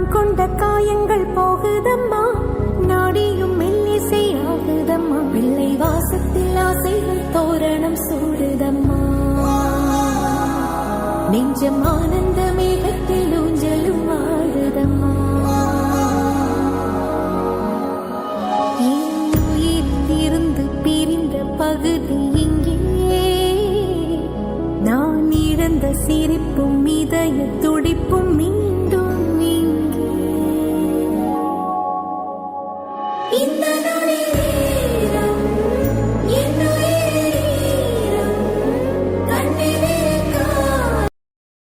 நான் கொண்ட காயங்கள் போகுதம்மா, நாடியும் மெல்லிசை ஆகுதம்மா, பிள்ளை வாசத்தில் ஆசைகள் தோரணம் சூடுதம்மா, நெஞ்சம் ஆனந்த மேகத்தில் ஊஞ்சலும் ஆடுதம்மா. இருந்து பிரிந்த பகுதி இங்கே, நான் இழந்த சிரிப்பும் இதய துடிப்பும்